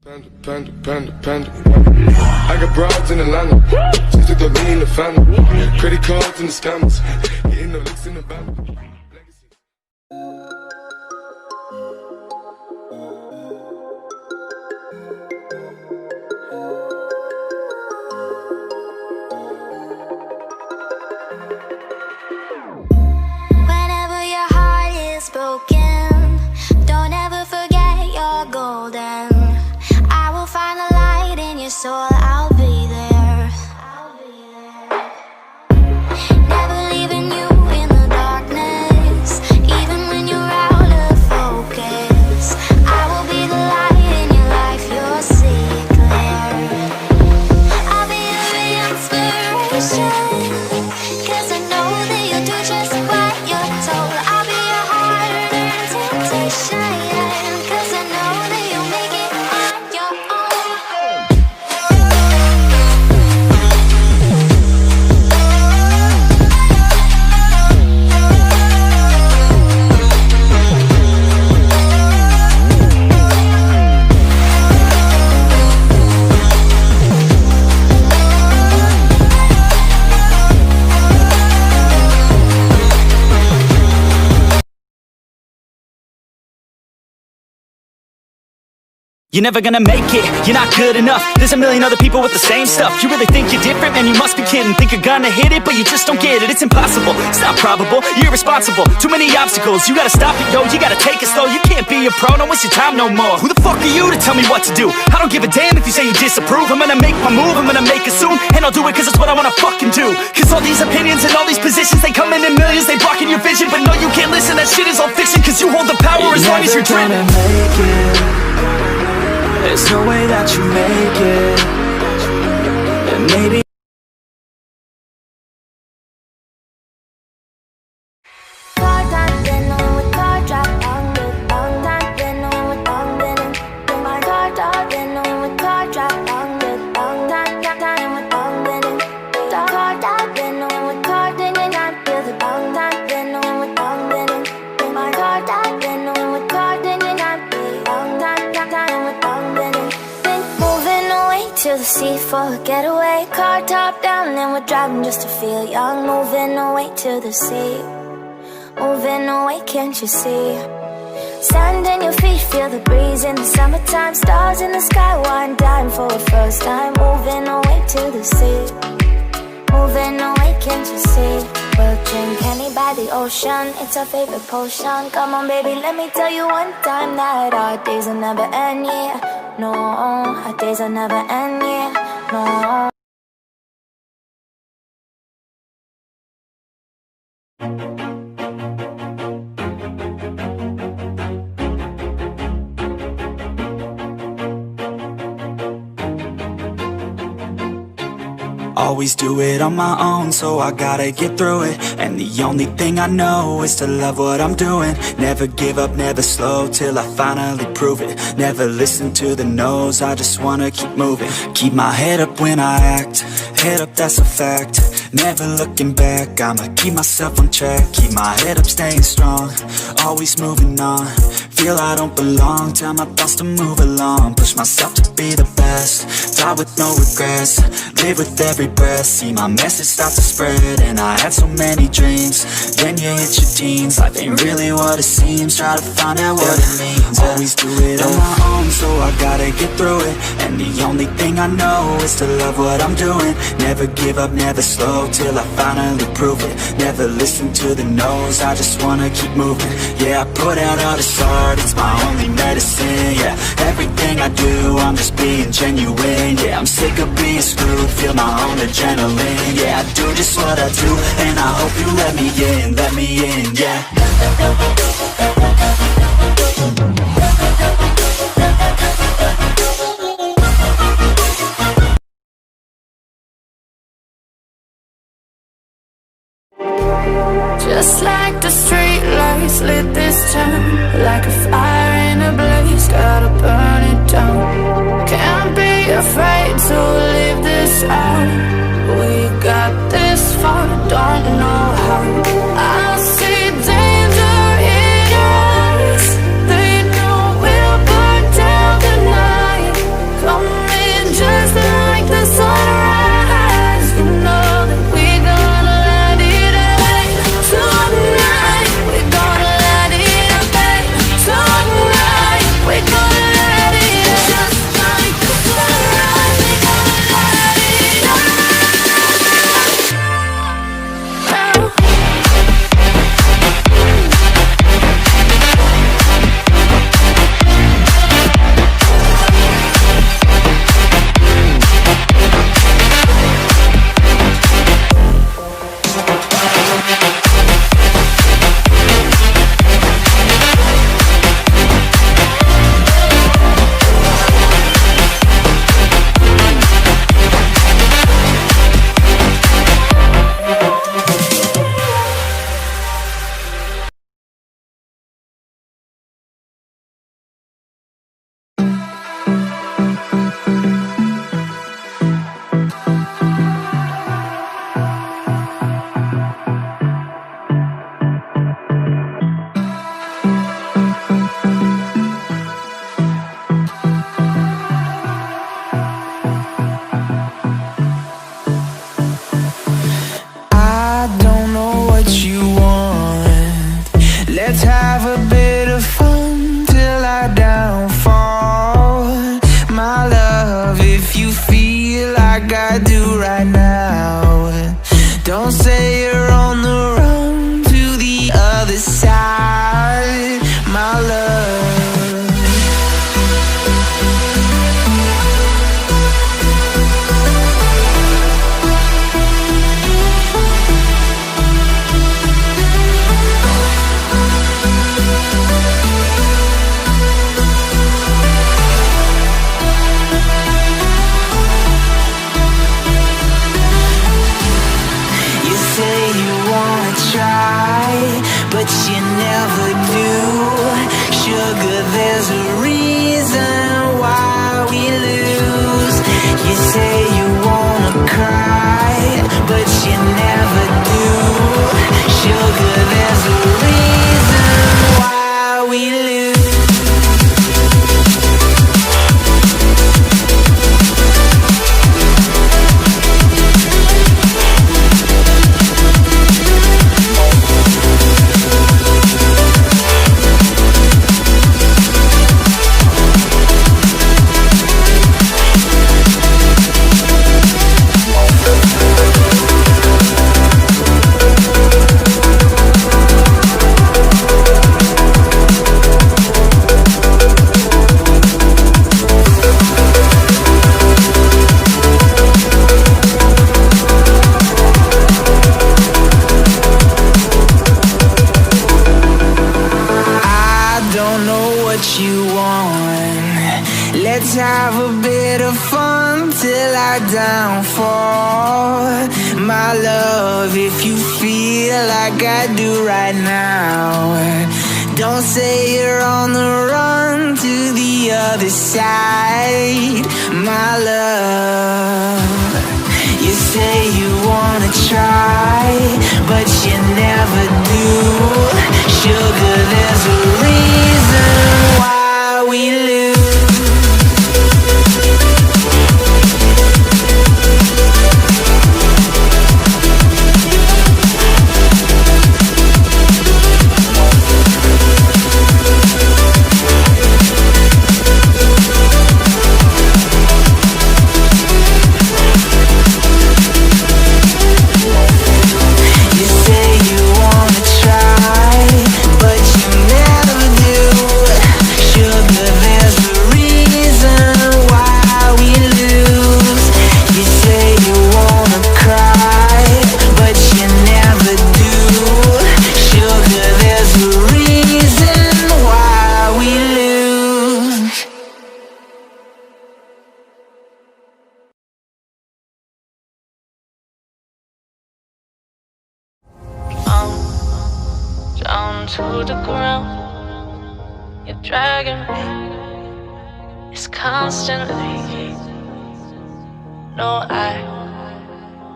Panda, panda, panda. I got broads in Atlanta. Just took the lean in the family. Credit cards and the scammers. Getting the licks in the band. Whenever your heart is broken, don't ever forget you're golden. I will find the light in your soul, I'll be there. Never leaving you in the darkness, even when you're out of focus. I will be the light in your life, you'll see it clear. I'll be your inspiration, 'cause I know that you'll do just what you're told. I'll be your heart-earned temptation, 'cause I know that you'll make it on your own. You're never gonna make it, you're not good enough. There's a million other people with the same stuff. You really think you're different? Man, you must be kidding. Think you're gonna hit it, but you just don't get it. It's impossible, it's not probable, you're irresponsible. Too many obstacles, you gotta stop it, yo. You gotta take it slow, you can't be a pro. Don't waste your time no more. Who the fuck are you to tell me what to do? I don't give a damn if you say you disapprove. I'm gonna make my move, I'm gonna make it soon. And I'll do it 'cause it's what I wanna fucking do. 'Cause all these opinions and all these positions, they come in millions, they blocking your vision. But no, you can't listen, that shit is all fiction. 'Cause you hold the power as long as you're driven. There's no way that you make it. And maybe to the sea for a getaway. Car top down and we're driving just to feel young. Moving away to the sea, moving away, can't you see? Sand in your feet, feel the breeze in the summertime. Stars in the sky, one dime for a first time. Moving away to the sea, moving away, can't you see? We'll drink honey by the ocean, it's our favorite potion. Come on baby, let me tell you one time that our days will never end, yeah. No, our days will never end, yeah. No. always do it on my own, so I gotta get through it. And the only thing I know is to love what I'm doing. Never give up, never slow, till I finally prove it. Never listen to the no's, I just wanna keep moving. Keep my head up when I act, head up, that's a fact. Never looking back, I'ma keep myself on track. Keep my head up, staying strong, always moving on. Feel I don't belong, tell my thoughts to move along. Push myself to be the best, die with no regrets. Live with every breath, see my message start to spread. And I had so many dreams, then you hit your teens. Life ain't really what it seems, try to find out what it means. Always do it on my own, so I gotta get through it. And the only thing I know is to love what I'm doing. Never give up, never slow, till I finally prove it. Never listen to the no's, I just wanna keep moving. Yeah, I put out all this art, it's my only medicine. Yeah, everything I do, I'm just being genuine. Yeah, I'm sick of being screwed, feel my own adrenaline. Yeah, I do just what I do, and I hope you let me in, yeah. Just like the street lights lit this town, like a fire in a blaze, gotta burn it down. Can't be afraid to leave this out. We got this far, don't know how. I see danger in Let's have a bit of fun till I downfall. My love, if you feel like I do right now, don't say you're on the run to the other side, my love. But you never do. Sugar, there's a reason why we lose. You say you wanna cry, but you never do. Sugar, there's a reason why we lose. You want. Let's have a bit of fun till I downfall. My love, if you feel like I do right now, don't say you're on the run to the other side, my love. You say you wanna try, but you never do. Sugar, there's a reason why we lose. You say you wanna try, but you never do. Sugar, there's a reason why we lose. You say you wanna cry, but you never do. Sugar, there's a reason why we lose. I'm down to the ground. You're dragging me. It's constantly. No, I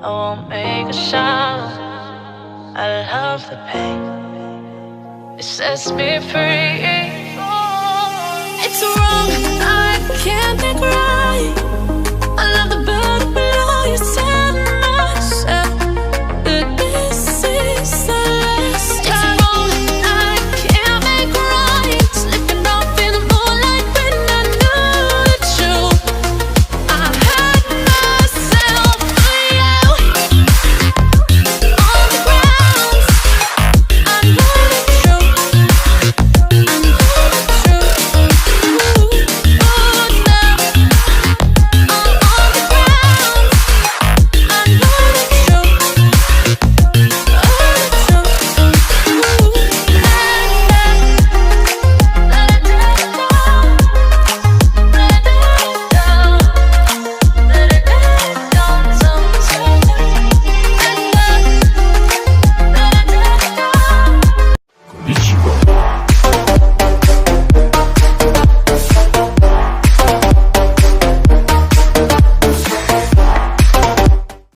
won't make a sound. I love the pain. It sets me free. It's wrong